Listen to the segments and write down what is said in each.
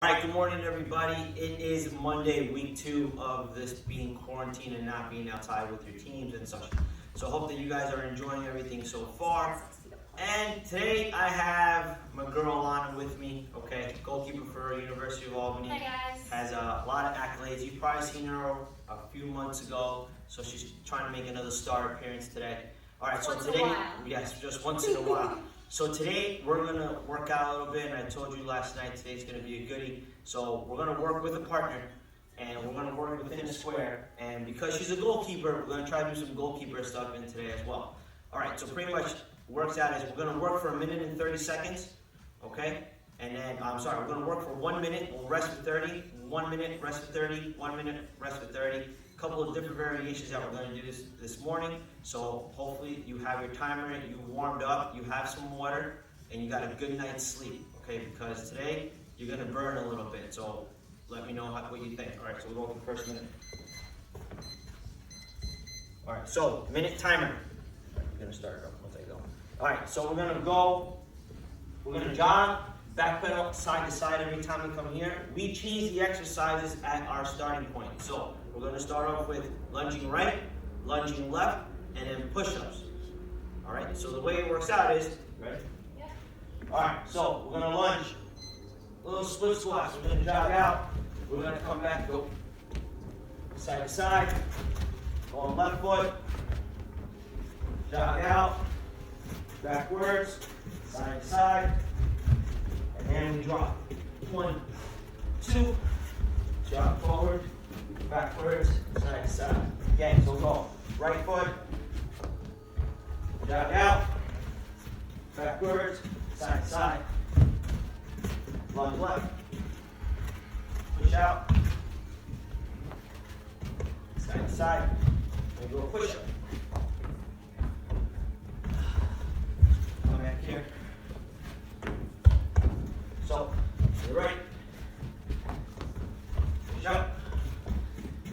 All right, good morning, everybody. It is Monday, week 2 of this being quarantined and not being outside with your teams and such. So I hope that you guys are enjoying everything so far. And today I have my girl Alana with me, okay, goalkeeper for University of Albany. Hi guys. Has a lot of accolades. You've probably seen her a few months ago, so she's trying to make another star appearance today. All right, so Once in a today, while. yes, just once in a while. So today we're gonna work out a little bit, and I told you last night today's gonna be a goodie. So we're gonna work with a partner, and we're gonna work within a square. And because she's a goalkeeper, we're gonna try to do some goalkeeper stuff in today as well. All right, so pretty much works out is we're gonna work for 1 minute and 30 seconds, okay? And then we're gonna work for 1 minute. We'll rest for 30. 1 minute, rest for 30. 1 minute, rest for 30. Couple of different variations that we're going to do this morning. So hopefully you have your timer, you warmed up, you have some water, and you got a good night's sleep, okay? Because today you're going to burn a little bit. So let me know what you think. All right, so we'll go for the first minute. All right, so minute timer. I'm going to start it up once I go. All right, so we're going to jog, back pedal side to side every time we come here. We change the exercises at our starting point. So we're going to start off with lunging right, lunging left, and then push-ups. All right, so the way it works out is, ready? Yeah. All right, so we're going to lunge, little split squats. We're going to jog out. We're going to come back, go side to side, go on left foot, jog out, backwards, side to side, and then we drop. 1, 2, jog forward, backwards, side to side. Again, so we'll go right foot, jog out, backwards, side to side, lunge left, push out, side to side, and go push up. Come back here. So, to the right, push up.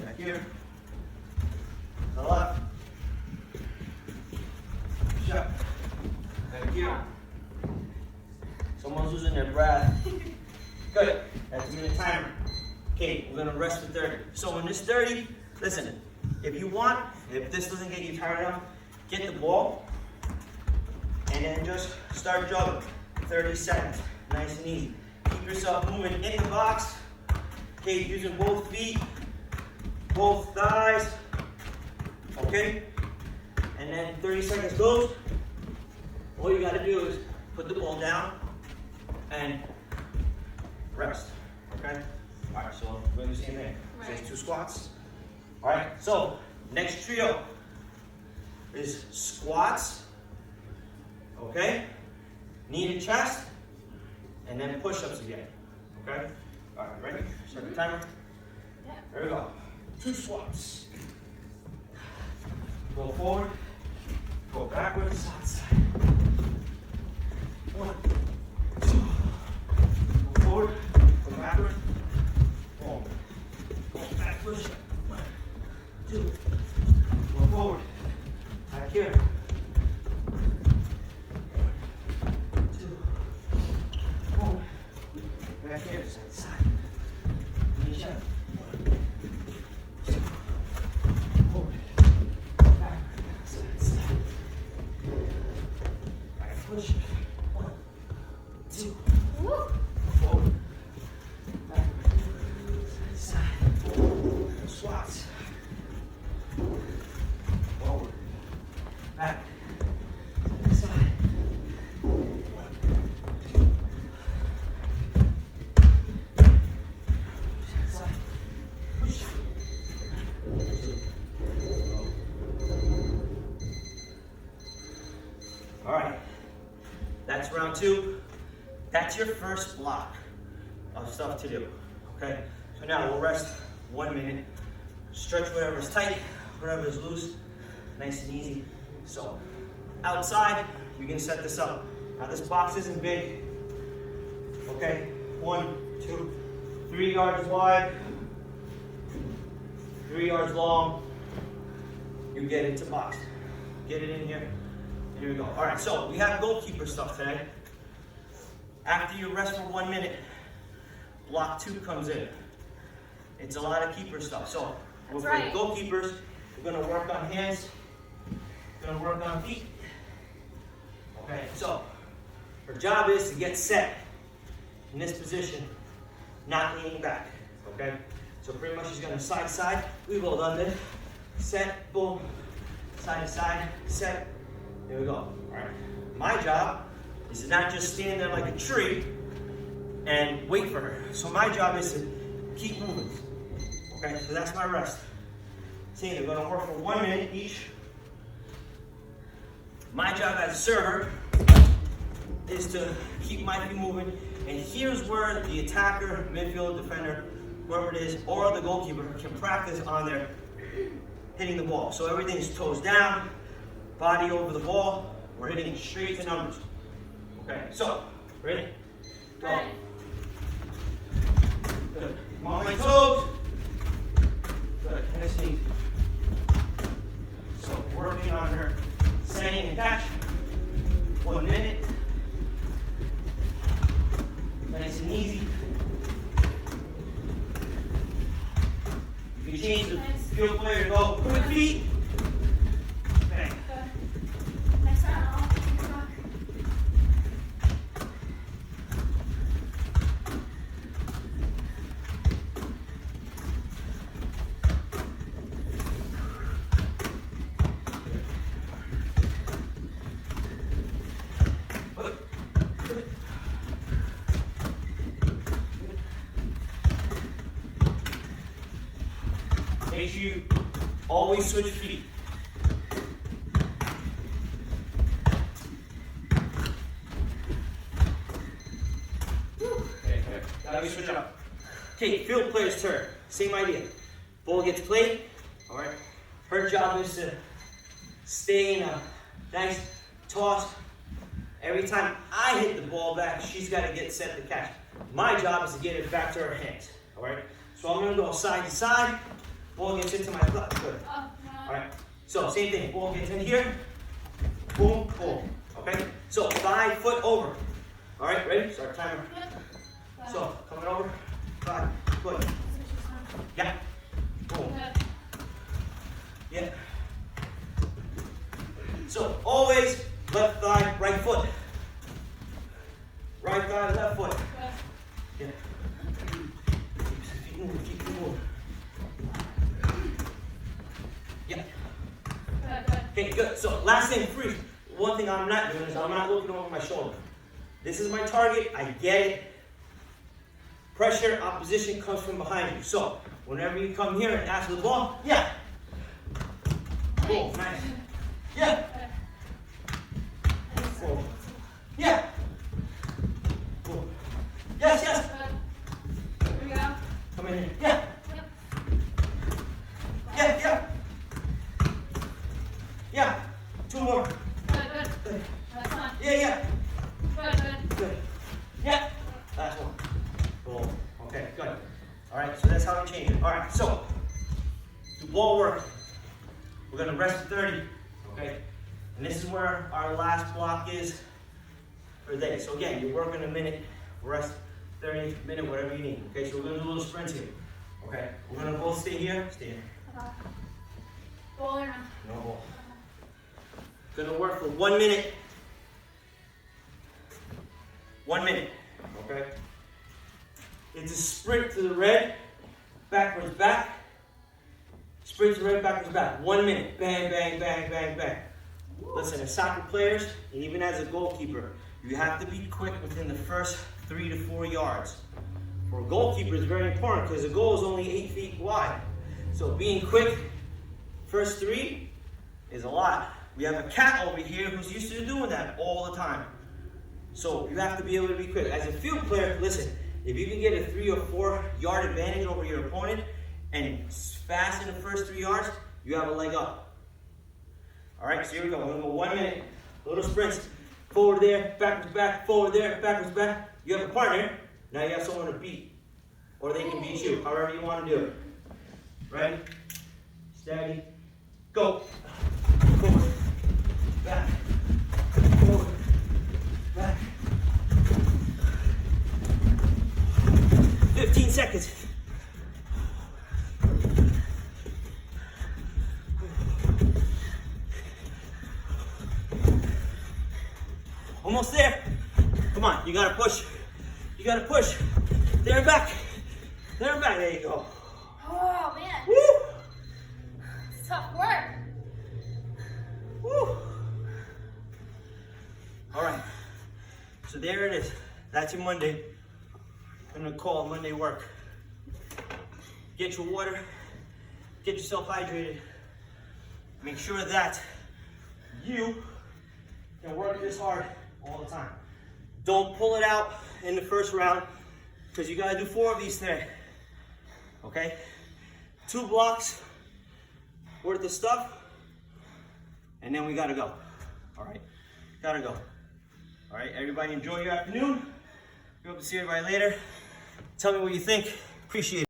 Back here, to the left, push up, back here. Someone's losing their breath. Good, that's a minute timer. Okay, we're gonna rest for 30. So in this 30, listen, if you want, if this doesn't get you tired enough, get the ball, and then just start jogging. 30 seconds, nice and easy. Keep yourself moving in the box. Okay, using both feet, both thighs, okay? And then 30 seconds goes. All you gotta do is put the ball down and rest, okay? All right, so we're gonna do the same thing. So it's 2 squats. All right, so next trio is squats, okay? Knee to chest, and then push-ups again, okay? All right, ready? Start the timer. Yeah. There we go. 2 squats. Go forward. Go backwards. Side side. 1, 2. Go forward. Go backward. Boom. Go backwards. 1, 2. Go forward. Back here. 2. Forward. Back here. Side to side. Knee check. 1, 2. Forward. Back. Side to side. Right push. 1, 2. Woo. Forward. Back. Side to side. Squats. Forward. Back. Side. 1, 2. Side. Push. 2. All right. That's round 2. That's your first block of stuff to do. Okay? So now we'll rest 1 minute. Stretch whatever's tight, whatever's loose. Nice and easy. So outside, you can set this up. Now this box isn't big. Okay? 1, 2, 3 yards wide, 3 yards long. You get into box. Get it in here. Here we go. All right, so we have goalkeeper stuff today. After you rest for 1 minute, block 2 comes in. It's a lot of keeper stuff. So That's for right. goalkeepers, we're going to work on hands, we're going to work on feet. Okay, so her job is to get set in this position, not leaning back. Okay, so pretty much she's going to side to side, we roll under, set, boom, side to side, set. There we go. All right. My job is to not just stand there like a tree and wait for her. So my job is to keep moving. Okay, so that's my rest. See, they're going to work for 1 minute each. My job as a server is to keep my feet moving. And here's where the attacker, midfield, defender, whoever it is, or the goalkeeper can practice on their hitting the ball. So everything's toes down, body over the ball. We're hitting straight to numbers. Okay, so, ready? Go. Right. Good. Come on my toes. Good. Nice and easy. So, working on her setting and catch. 1 minute. Nice and easy. You can change the field player to go quick feet. Okay. Good. Next round, I'll take you back. Make sure you always switch feet. Okay, gotta be switch up. Okay, field player's turn. Same idea. Ball gets played. All right. Her job is to stay in a nice toss. Every time I hit the ball back, she's got to get set to catch. My job is to get it back to her hands. All right. So I'm gonna go side to side. Ball gets into my clutch. Good. All right. So same thing. Ball gets in here. Boom, boom. Okay. So 5 foot over. All right. Ready? Start timer. So coming over. 5 foot. Yeah. Boom. Yeah. So always left thigh, right foot. Right thigh, left foot. Yeah. Keep moving, keep moving. Yeah. Okay, good. So last thing, freeze. One thing I'm not doing is I'm not looking over my shoulder. This is my target. I get it. Pressure, opposition comes from behind you. So whenever you come here and ask for the ball, yeah. Cool, nice. Yeah. Cool. Yeah. Cool. Yes, yes. Here we go. Come in here. Yeah. Yeah, yeah. Yeah. 2 more. Good, good. Good. That's fine. Yeah, yeah. Good, good. Good. Yeah. Last one. Boom. Okay, good. All right, so that's how we change it. All right, so do ball work. We're gonna rest at 30, okay? And this is where our last block is for the day. So again, you're working a minute, rest 30 minute, whatever you need. Okay, so we're gonna do a little sprints here. Okay, we're gonna both stay here, stay here. Ball or no? No ball. Gonna work for 1 minute. 1 minute, okay? It's a sprint to the red, backwards back. Sprint to the red, backwards back. 1 minute, bang, bang, bang, bang, bang. Listen, as soccer players, and even as a goalkeeper, you have to be quick within the first 3 to 4 yards. For a goalkeeper, it's very important because the goal is only 8 feet wide. So being quick, first 3 is a lot. We have a cat over here who's used to doing that all the time. So you have to be able to be quick. As a field player, listen, if you can get a 3 or 4 yard advantage over your opponent and fast in the first 3 yards, you have a leg up. All right, so here we go. We're gonna go 1 minute, little sprints. Forward there, backwards back, forward there, backwards back. You have a partner, now you have someone to beat. Or they can beat you, however you want to do it. Ready? Steady. Go. Forward. Back. Forward. Back. 50. 15 seconds. Almost there. Come on, you gotta push. You gotta push. There and back. There and back. There you go. Oh, man. Woo! It's tough work. Woo! All right. So there it is. That's your Monday. I'm gonna call it Monday work. Get your water. Get yourself hydrated. Make sure that you can work this hard all the time. Don't pull it out in the first round because you gotta do 4 of these today. Okay? 2 blocks worth of stuff, and then we gotta go. All right? Gotta go. All right, everybody enjoy your afternoon. We hope to see everybody later. Tell me what you think. Appreciate it.